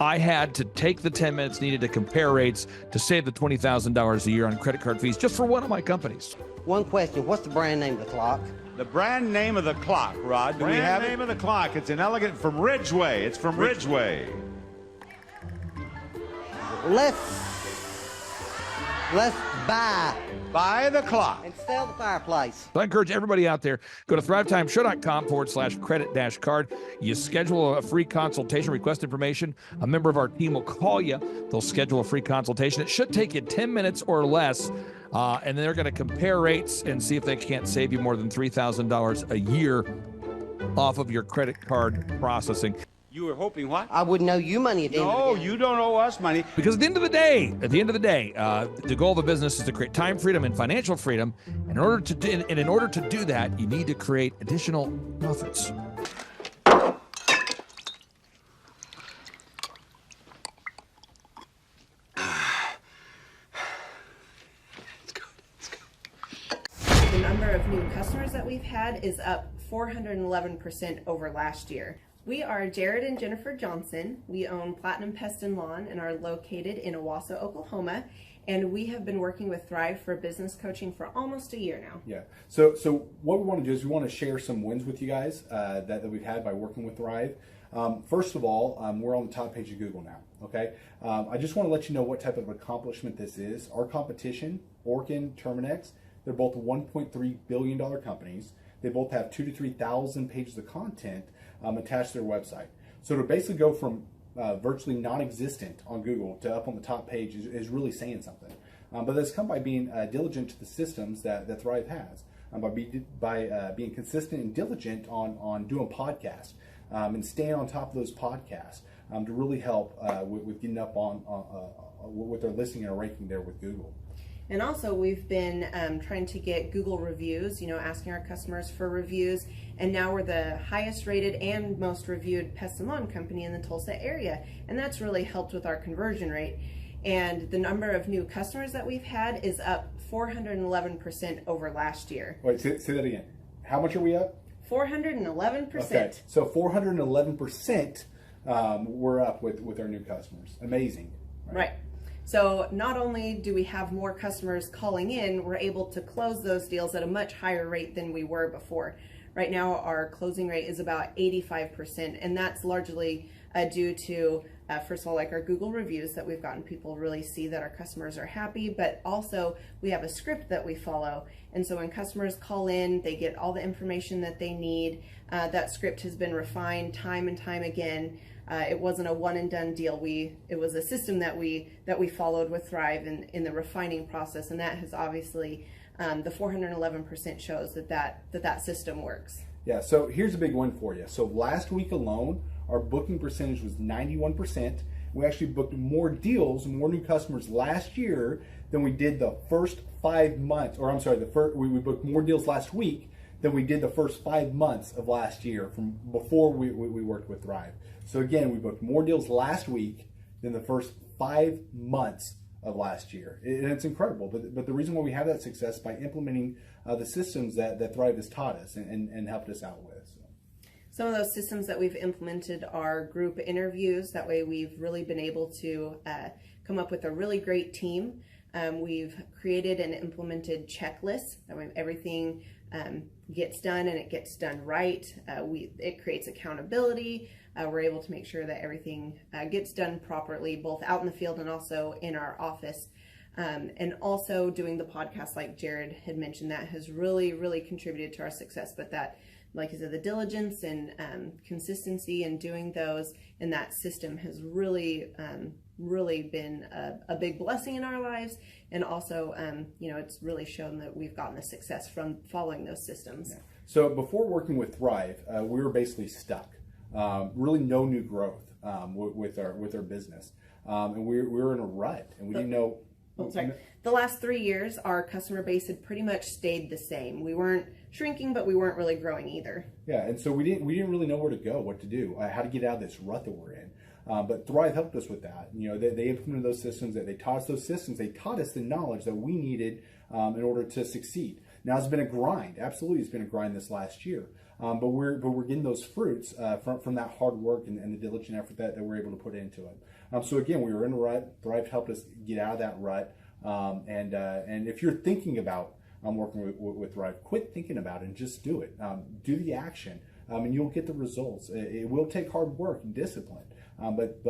Speaker 3: I had to take the 10 minutes needed to compare rates to save the $20,000 a year on credit card fees just for one of my companies.
Speaker 13: One question, what's the brand name of the clock?
Speaker 14: The brand name of the clock, Rod, do we have it? Brand name of the clock, it's an elegant from Ridgeway. It's from Ridgeway.
Speaker 13: Let's
Speaker 14: buy the clock
Speaker 13: and sell the fireplace.
Speaker 3: So I encourage everybody out there, go to thrivetimeshow.com/credit-card. You schedule a free consultation, request information. A member of our team will call you. They'll schedule a free consultation. It should take you 10 minutes or less. And then they're going to compare rates and see if they can't save you more than $3,000 a year off of your credit card processing.
Speaker 14: You were hoping what?
Speaker 13: I wouldn't owe you money at the end of the day.
Speaker 14: No, you don't owe us money.
Speaker 3: Because at the end of the day, the goal of a business is to create time freedom and financial freedom. And in order to do that, you need to create additional profits.
Speaker 15: The number of new customers that we've had is up 411% over last year. We are Jared and Jennifer Johnson. We own Platinum Pest and Lawn and are located in Owasso, Oklahoma. And we have been working with Thrive for business coaching for almost a year now.
Speaker 16: Yeah. So what we want to do is we want to share some wins with you guys that we've had by working with Thrive. First of all, we're on the top page of Google now. Okay. I just want to let you know what type of accomplishment this is. Our competition, Orkin, Terminex, they're both $1.3 billion companies. They both have 2,000 to 3,000 pages of content attached to their website. So to basically go from virtually non-existent on Google to up on the top page is really saying something. But that's come by being diligent to the systems that Thrive has, by being consistent and diligent on doing podcasts and staying on top of those podcasts to really help with getting up on with their listing and ranking there with Google.
Speaker 15: And also we've been trying to get Google reviews, asking our customers for reviews. And now we're the highest rated and most reviewed pest and lawn company in the Tulsa area. And that's really helped with our conversion rate. And the number of new customers that we've had is up 411% over last year.
Speaker 16: Wait, say that again. How much are we up?
Speaker 15: 411%.
Speaker 16: Okay, so 411% we're up with our new customers. Amazing.
Speaker 15: Right. So not only do we have more customers calling in, we're able to close those deals at a much higher rate than we were before. Right now, our closing rate is about 85%, and that's largely due to, first of all, like our Google reviews that we've gotten people really see that our customers are happy, but also we have a script that we follow. And so when customers call in, they get all the information that they need. That script has been refined time and time again. It wasn't a one and done deal. It was a system that we followed with Thrive in the refining process, and that has obviously the 411% shows that system works.
Speaker 16: Yeah. So here's a big one for you. So last week alone, our booking percentage was 91%. We actually booked more deals, more new customers last year than we did the first 5 months. Or I'm sorry, we booked more deals last week than we did the first 5 months of last year from before we worked with Thrive. So again, we booked more deals last week than the first 5 months of last year. And it's incredible. But the reason why we have that success is by implementing the systems that Thrive has taught us and helped us out with.
Speaker 15: Some of those systems that we've implemented are group interviews. That way we've really been able to come up with a really great team. We've created and implemented checklists. That way everything gets done and it gets done right. It creates accountability. We're able to make sure that everything gets done properly, both out in the field and also in our office. And also doing the podcast, like Jared had mentioned, that has really, really contributed to our success. But that, like I said, the diligence and consistency in doing those and that system has really, really been a big blessing in our lives. And also, it's really shown that we've gotten the success from following those systems.
Speaker 16: Yeah. So before working with Thrive, we were basically stuck. Really no new growth with our business. And we were in a rut and we didn't know.
Speaker 15: The last 3 years, our customer base had pretty much stayed the same. We weren't shrinking, but we weren't really growing either.
Speaker 16: Yeah, and so we didn't really know where to go, what to do, how to get out of this rut that we're in. But Thrive helped us with that. They implemented those systems. They taught us those systems. They taught us the knowledge that we needed in order to succeed. Now it's been a grind. Absolutely, it's been a grind this last year. But we're getting those fruits from that hard work and the diligent effort that we're able to put into it. So again, we were in a rut. Thrive helped us get out of that rut. And if you're thinking about working with Thrive, quit thinking about it and just do it. Do the action, and you'll get the results. It will take hard work and discipline, but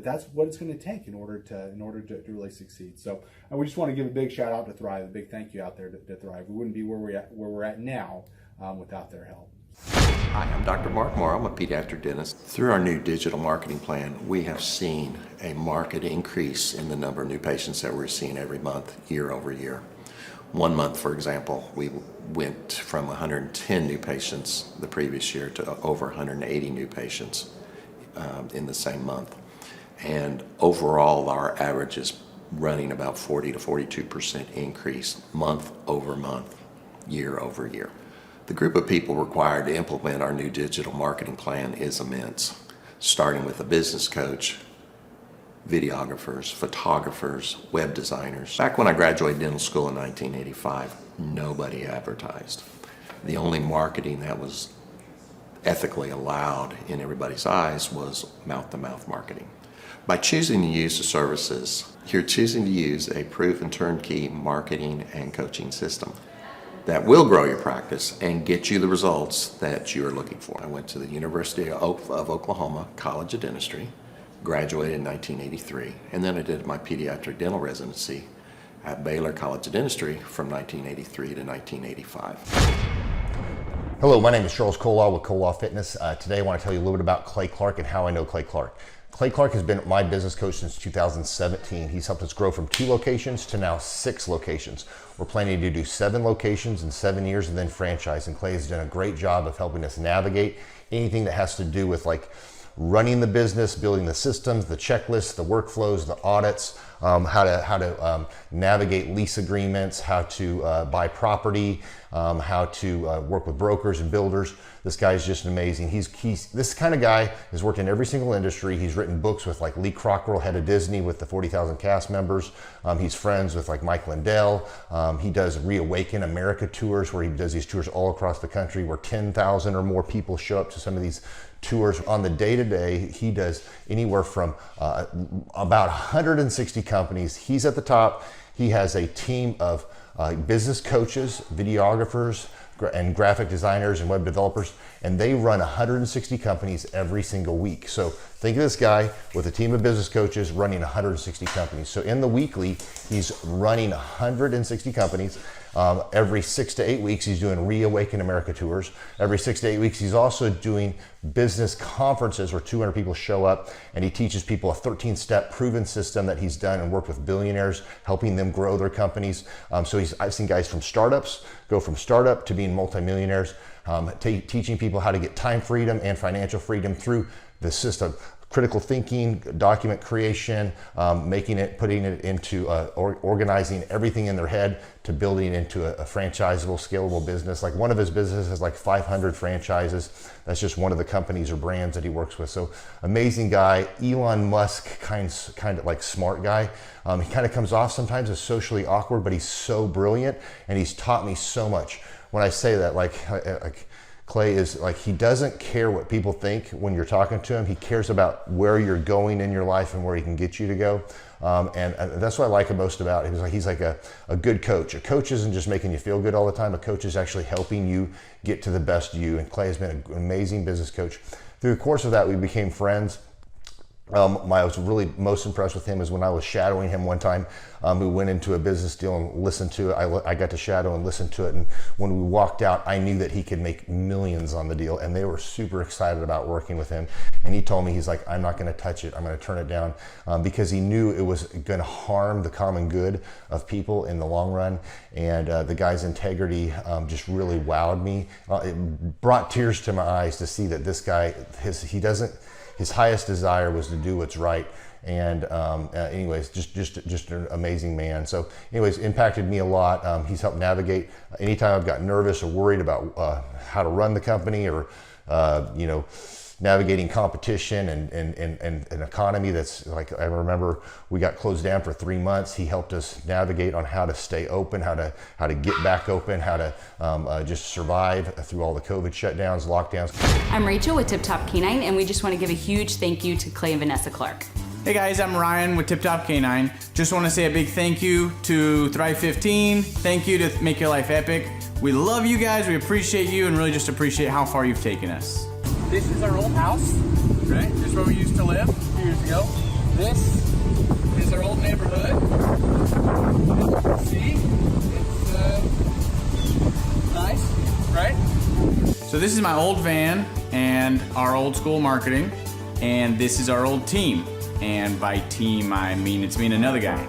Speaker 16: that's what it's going to take in order to really succeed. So we just want to give a big shout out to Thrive, a big thank you out there to Thrive. We wouldn't be where we're at now without their help.
Speaker 17: Hi, I'm Dr. Mark Moore. I'm a pediatric dentist. Through our new digital marketing plan, we have seen a marked increase in the number of new patients that we're seeing every month, year over year. One month, for example, we went from 110 new patients the previous year to over 180 new patients in the same month. And overall, our average is running about 40 to 42% increase month over month, year over year. The group of people required to implement our new digital marketing plan is immense, starting with a business coach, videographers, photographers, web designers. Back when I graduated dental school in 1985, nobody advertised. The only marketing that was ethically allowed in everybody's eyes was mouth-to-mouth marketing. By choosing to use the services, you're choosing to use a proven turnkey marketing and coaching system that will grow your practice and get you the results that you're looking for. I went to the University of Oklahoma College of Dentistry, graduated in 1983, and then I did my pediatric dental residency at Baylor College of Dentistry from 1983 to 1985.
Speaker 18: Hello, my name is Charles Colaw with Colaw Fitness. Today I want to tell you a little bit about Clay Clark and how I know Clay Clark. Clay Clark has been my business coach since 2017. He's helped us grow from 2 locations to now 6 locations. We're planning to do 7 locations in 7 years and then franchise. And Clay has done a great job of helping us navigate anything that has to do with like running the business, building the systems, the checklists, the workflows, the audits, how to navigate lease agreements, how to buy property, how to work with brokers and builders. This guy is just amazing. He's this kind of guy has worked in every single industry. He's written books with like Lee Cockrell, head of Disney, with the 40,000 cast members. He's friends with like Mike Lindell. He does Reawaken America tours where he does these tours all across the country where 10,000 or more people show up to some of these tours. On the day-to-day, he does anywhere from about 160 companies. He's at the top. He has a team of business coaches, videographers, and graphic designers and web developers, and they run 160 companies every single week. So think of this guy with a team of business coaches running 160 companies. So in the weekly, he's running 160 companies. Every 6 to 8 weeks, he's doing Reawaken America tours. Every 6 to 8 weeks, he's also doing business conferences where 200 people show up, and he teaches people a 13-step proven system that he's done and worked with billionaires, helping them grow their companies. I've seen guys from startups go from startup to being multimillionaires, teaching people how to get time freedom and financial freedom through the system. Critical thinking, document creation, putting it into organizing everything in their head to building into a franchisable, scalable business. Like one of his businesses has like 500 franchises. That's just one of the companies or brands that he works with. So amazing guy, Elon Musk kind of like smart guy. He kind of comes off sometimes as socially awkward, but he's so brilliant and he's taught me so much. When I say that, like Clay is like, he doesn't care what people think when you're talking to him. He cares about where you're going in your life and where he can get you to go. And that's what I like most about him. He's like a good coach. A coach isn't just making you feel good all the time. A coach is actually helping you get to the best you. And Clay has been an amazing business coach. Through the course of that, we became friends. I was really most impressed with him is when I was shadowing him one time. We went into a business deal and listened to it. I got to shadow and listen to it. And when we walked out, I knew that he could make millions on the deal. And they were super excited about working with him. And he told me, he's like, I'm not going to touch it. I'm going to turn it down, because he knew it was going to harm the common good of people in the long run. And the guy's integrity just really wowed me. It brought tears to my eyes to see that this guy, his highest desire was to do what's right. And anyways, just an amazing man. So anyways, impacted me a lot. He's helped navigate anytime I've got nervous or worried about how to run the company, or navigating competition and an economy that's like, I remember we got closed down for 3 months. He helped us navigate on how to stay open, how to get back open, how to just survive through all the COVID shutdowns, lockdowns.
Speaker 19: I'm Rachel with Tip Top Canine, and we just want to give a huge thank you to Clay and Vanessa Clark.
Speaker 20: Hey guys, I'm Ryan with Tip Top Canine. Just want to say a big thank you to Thrive 15. Thank you to Make Your Life Epic. We love you guys, we appreciate you, and really just appreciate how far you've taken us. This is our old house, right? This is where we used to live a few years ago. This is our old neighborhood. See, it's nice, right? So this is my old van and our old school marketing, and this is our old team. And by team, I mean it's me and another guy.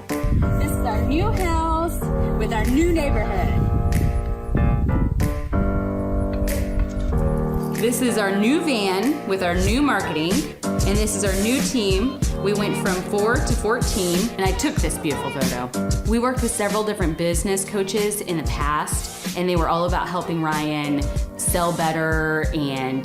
Speaker 19: This is our new house with our new neighborhood. This is our new van with our new marketing, and this is our new team. We went from 4 to 14, and I took this beautiful photo. We worked with several different business coaches in the past, and they were all about helping Ryan sell better and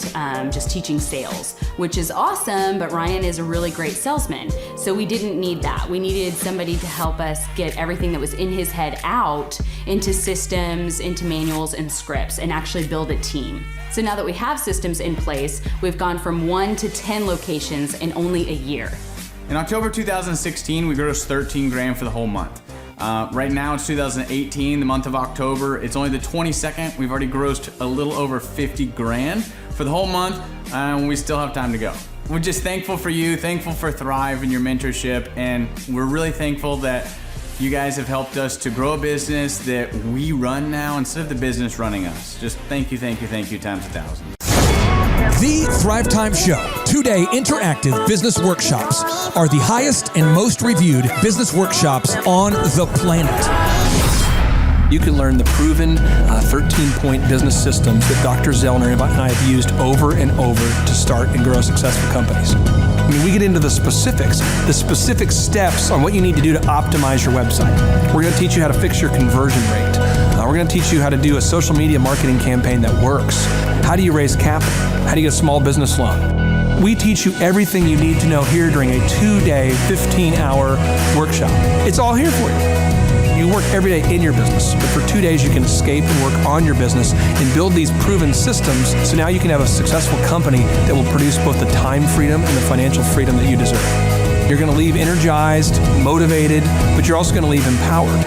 Speaker 19: just teaching sales, which is awesome, but Ryan is a really great salesman. So we didn't need that. We needed somebody to help us get everything that was in his head out into systems, into manuals and scripts, and actually build a team. So now that we have systems in place, we've gone from 1 to 10 locations in only a year.
Speaker 20: In October 2016, we grossed 13 grand for the whole month. Right now it's 2018, the month of October. It's only the 22nd. We've already grossed a little over 50 grand for the whole month, and we still have time to go. We're just thankful for you, thankful for Thrive and your mentorship, and we're really thankful that you guys have helped us to grow a business that we run now instead of the business running us. Just thank you times 1,000.
Speaker 3: The Thrive Time Show 2-day interactive business workshops are the highest and most reviewed business workshops on the planet.
Speaker 4: You can learn the proven 13-point business systems that Dr. Zellner and I have used over and over to start and grow successful companies. I mean, we get into the specific steps on what you need to do to optimize your website. We're going to teach you how to fix your conversion rate. We're going to teach you how to do a social media marketing campaign that works. How do you raise capital? How do you get a small business loan? We teach you everything you need to know here during a 2-day, 15-hour workshop. It's all here for you. You work every day in your business, but for 2 days you can escape and work on your business and build these proven systems so now you can have a successful company that will produce both the time freedom and the financial freedom that you deserve. You're going to leave energized, motivated, but you're also going to leave empowered.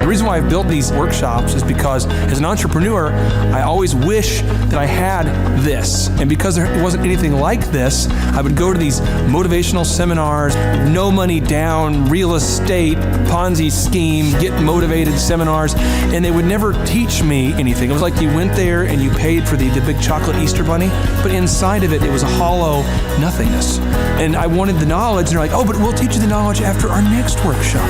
Speaker 4: The reason why I've built these workshops is because as an entrepreneur, I always wish that I had this. And because there wasn't anything like this, I would go to these motivational seminars, no money down, real estate, Ponzi scheme, get motivated seminars, and they would never teach me anything. It was like you went there and you paid for the big chocolate Easter bunny, but inside of it, it was a hollow nothingness. And I wanted the knowledge, and they're like, oh, but we'll teach you the knowledge after our next workshop.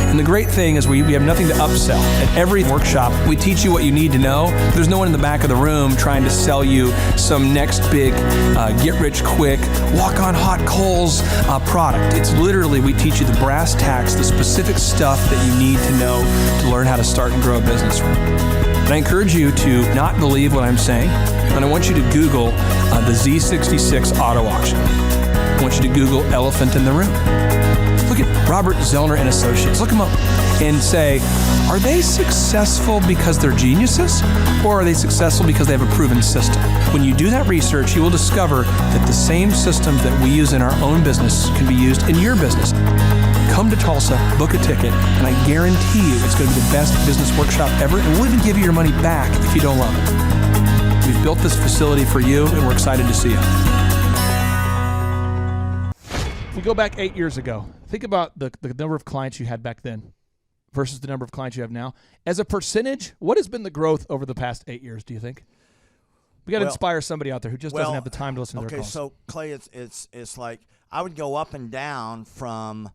Speaker 4: And the great thing is we have nothing to upsell. At every workshop, we teach you what you need to know. There's no one in the back of the room trying to sell you some next big get-rich-quick, walk-on-hot-coals product. It's literally, we teach you the brass tacks, the specific stuff that you need to know to learn how to start and grow a business. And I encourage you to not believe what I'm saying, and I want you to Google the Z66 auto auction. I
Speaker 3: want you to Google elephant in the room. Look at Robert Zellner and Associates. Look them up and say, are they successful because they're geniuses, or are they successful because they have a proven system? When you do that research, you will discover that the same systems that we use in our own business can be used in your business. Come to Tulsa, book a ticket, and I guarantee you it's going to be the best business workshop ever, and we'll even give you your money back if you don't love it. We've built this facility for you, and we're excited to see you. If we go back 8 years ago, think about the number of clients you had back then versus the number of clients you have now. As a percentage, what has been the growth over the past 8 years, do you think? We got to inspire somebody out there who just doesn't have the time to listen to their calls.
Speaker 21: Okay, so Clay, it's like I would go up and down from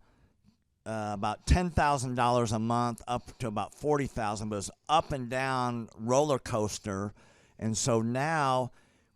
Speaker 21: about $10,000 a month up to about $40,000, but it's up and down roller coaster, and so now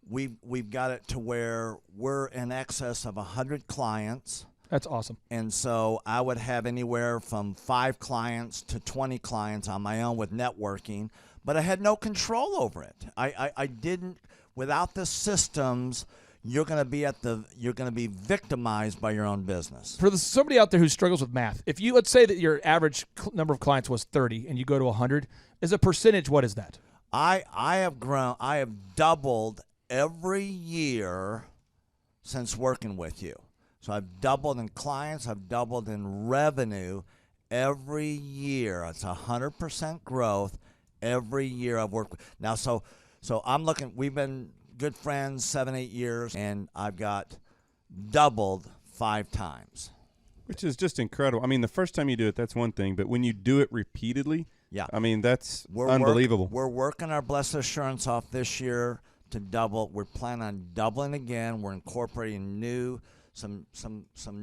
Speaker 21: we've got it to where we're in excess of 100 clients.
Speaker 3: That's awesome.
Speaker 21: And so I would have anywhere from 5 clients to 20 clients on my own with networking, but I had no control over it. I didn't. Without the systems, you're going to be victimized by your own business.
Speaker 3: For somebody out there who struggles with math, if you, let's say that your average number of clients was 30 and you go to 100, as a percentage, what is that?
Speaker 21: I have doubled every year since working with you. So I've doubled in clients, I've doubled in revenue every year. It's 100% growth every year I've worked with. Now, so I'm looking, we've been good friends 7-8 years, and I've got doubled 5 times.
Speaker 22: Which is just incredible. I mean, the first time you do it, that's one thing, but when you do it repeatedly,
Speaker 21: yeah,
Speaker 22: I mean, that's unbelievable.
Speaker 21: We're working our Blessed Assurance off this year to double. We're planning on doubling again. We're incorporating some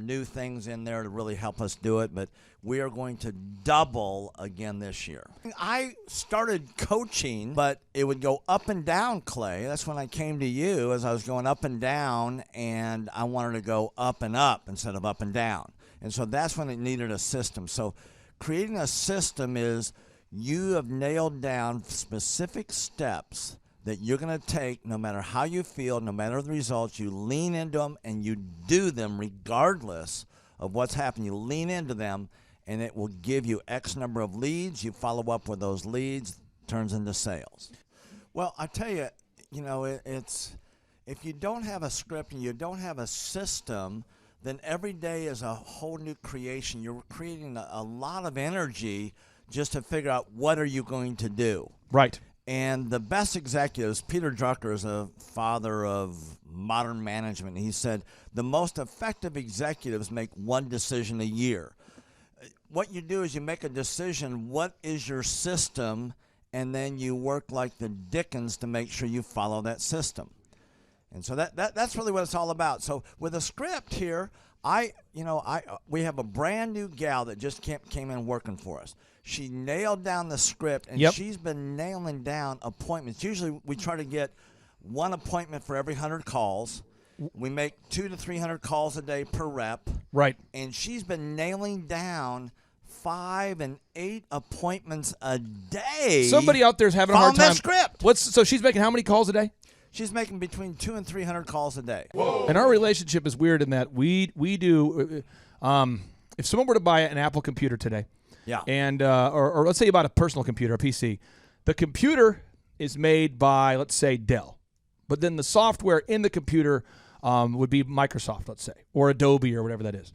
Speaker 21: new things in there to really help us do it, but we are going to double again this year. I started coaching, but it would go up and down, Clay. That's when I came to you, as I was going up and down, and I wanted to go up and up instead of up and down. And so that's when it needed a system. So creating a system is you have nailed down specific steps that you're going to take no matter how you feel, no matter the results. You lean into them and you do them regardless of what's happening. You lean into them, and it will give you X number of leads. You follow up with those leads, turns into sales. Well, I tell you, it's if you don't have a script and you don't have a system, then every day is a whole new creation. You're creating a lot of energy just to figure out what are you going to do.
Speaker 3: Right.
Speaker 21: And the best executives, Peter Drucker is a father of modern management. He said the most effective executives make one decision a year. What you do is you make a decision, what is your system, and then you work like the Dickens to make sure you follow that system. And so that's really what it's all about. So with a script here, we have a brand new gal that just came in working for us. She nailed down the script, and she's been nailing down appointments. Usually we try to get one appointment for every 100 calls. We make 200 to 300 calls a day per rep.
Speaker 3: Right.
Speaker 21: And she's been nailing down 5 and 8 appointments a day.
Speaker 3: Somebody out there is having a hard time.
Speaker 21: That script.
Speaker 3: So she's making how many calls a day?
Speaker 21: She's making between 200 and 300 calls a day.
Speaker 3: Whoa. And our relationship is weird in that we do. If someone were to buy an Apple computer today,
Speaker 21: yeah,
Speaker 3: and or let's say you bought a personal computer, a PC, the computer is made by, let's say, Dell, but then the software in the computer would be Microsoft, let's say, or Adobe or whatever that is.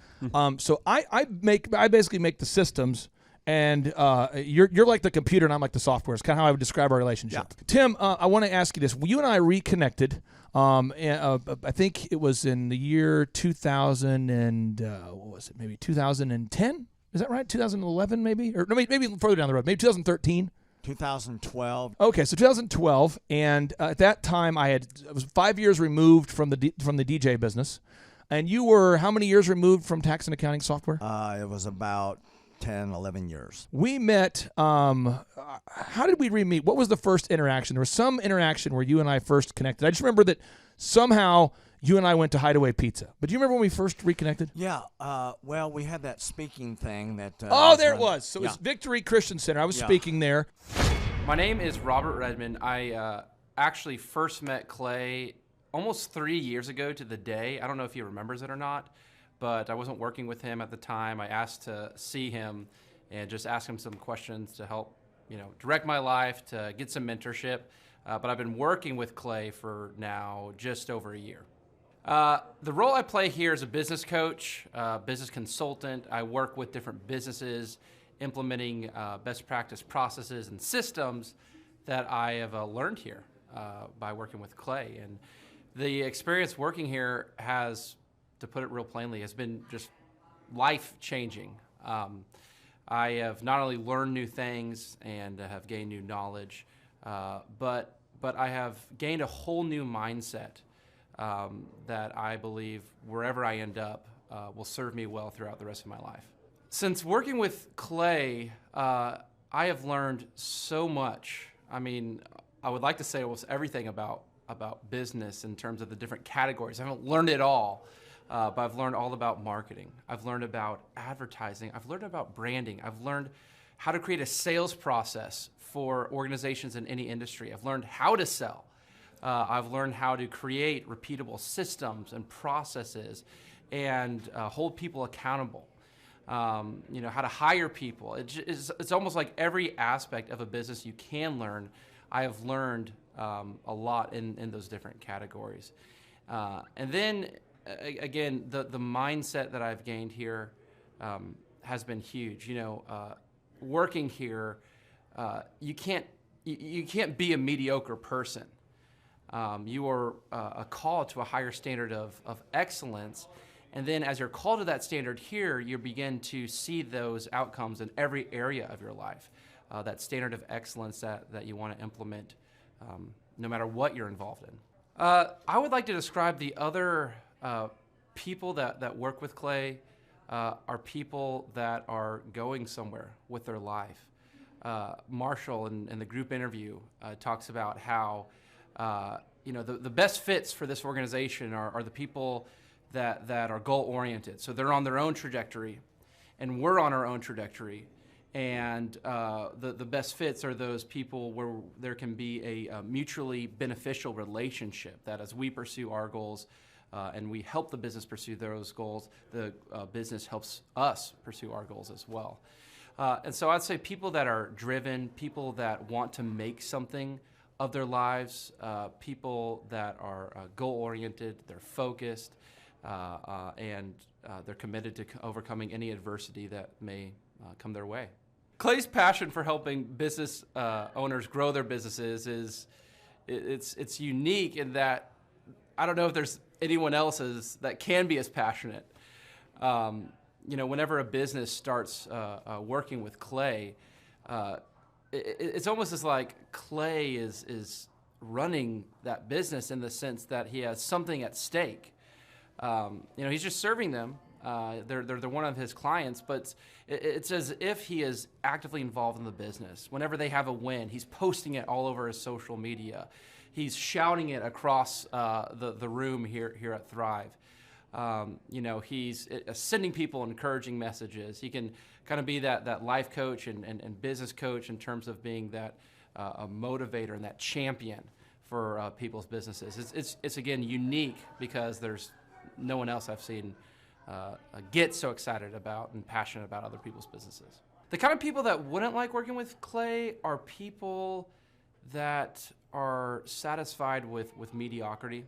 Speaker 3: So I basically make the systems, and you're like the computer and I'm like the software. It's kind of how I would describe our relationship. Yeah. Tim, I want to ask you this. You and I reconnected. I think it was in the year 2000 and what was it? Maybe 2010. Is that right? 2011, maybe, or no, maybe further down the road. Maybe 2013.
Speaker 21: 2012.
Speaker 3: Okay, so 2012, and at that time I was 5 years removed from the DJ business, and you were how many years removed from tax and accounting software?
Speaker 21: It was about 10, 11 years.
Speaker 3: We met. How did we re-meet? What was the first interaction? There was some interaction where you and I first connected. I just remember that somehow you and I went to Hideaway Pizza. But do you remember when we first reconnected?
Speaker 21: Yeah. Well, we had that speaking thing that.
Speaker 3: There it was. So it was Victory Christian Center. I was speaking there.
Speaker 23: My name is Robert Redmond. I actually first met Clay
Speaker 1: almost 3 years ago to the day, I don't know if he remembers it or not, but I wasn't working with him at the time. I asked to see him and just ask him some questions to help, direct my life, to get some mentorship. But I've been working with Clay for now just over a year. The role I play here is a business coach, business consultant. I work with different businesses implementing best practice processes and systems that I have learned here by working with Clay. And the experience working here has, to put it real plainly, has been just life-changing. I have not only learned new things and have gained new knowledge, but I have gained a whole new mindset that I believe wherever I end up will serve me well throughout the rest of my life. Since working with Clay, I have learned so much. I mean, I would like to say almost everything about business in terms of the different categories. I haven't learned it all, but I've learned all about marketing. I've learned about advertising. I've learned about branding. I've learned how to create a sales process for organizations in any industry. I've learned how to sell. I've learned how to create repeatable systems and processes and hold people accountable. How to hire people. It's almost like every aspect of a business you can learn. I have learned a lot in those different categories. And then, again, the mindset that I've gained here has been huge. Working here, you can't be a mediocre person. You are a call to a higher standard of excellence. And then as you're called to that standard here, you begin to see those outcomes in every area of your life. That standard of excellence that you want to implement no matter what you're involved in. I would like to describe the other people that work with Clay are people that are going somewhere with their life. Marshall in the group interview talks about how the best fits for this organization are the people that are goal-oriented. So they're on their own trajectory, and we're on our own trajectory. And the best fits are those people where there can be a mutually beneficial relationship, that as we pursue our goals and we help the business pursue those goals, the business helps us pursue our goals as well. And so I'd say people that are driven, people that want to make something of their lives, people that are goal-oriented, they're focused, and they're committed to overcoming any adversity that may come their way. Clay's passion for helping business owners grow their businesses it's unique in that I don't know if there's anyone else that can be as passionate. Whenever a business starts working with Clay, it's almost as like Clay is running that business in the sense that he has something at stake. He's just serving them. They're one of his clients, but it's as if he is actively involved in the business. Whenever they have a win, he's posting it all over his social media. He's shouting it across the room here at Thrive. He's sending people encouraging messages. He can kind of be that life coach and business coach in terms of being that a motivator and that champion for people's businesses. It's again unique because there's no one else I've seen get so excited about and passionate about other people's businesses. The kind of people that wouldn't like working with Clay are people that are satisfied with mediocrity.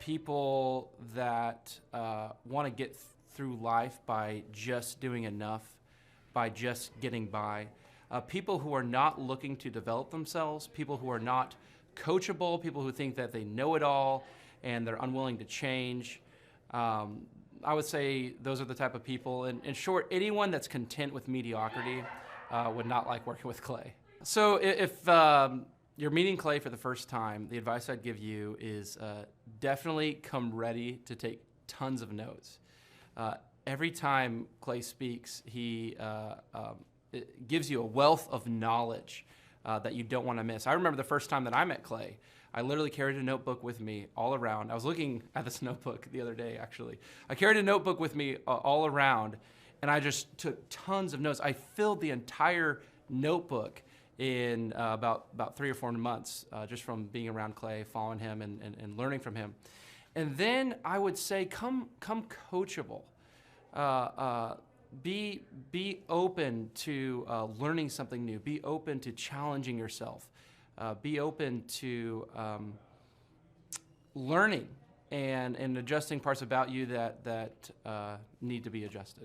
Speaker 1: People that want to get through life by just doing enough, by just getting by. People who are not looking to develop themselves, people who are not coachable, people who think that they know it all and they're unwilling to change. I would say those are the type of people. In short, anyone that's content with mediocrity would not like working with Clay. So if you're meeting Clay for the first time, the advice I'd give you is definitely come ready to take tons of notes. Every time Clay speaks, he it gives you a wealth of knowledge that you don't want to miss. I remember the first time that I met Clay, I literally carried a notebook with me all around. I was looking at this notebook the other day, actually. I carried a notebook with me all around, and I just took tons of notes. I filled the entire notebook in about 3 or 4 months, just from being around Clay, following him, and learning from him. And then I would say come coachable. Be open to learning something new. Be open to challenging yourself. Be open to learning and adjusting parts about you that need to be adjusted.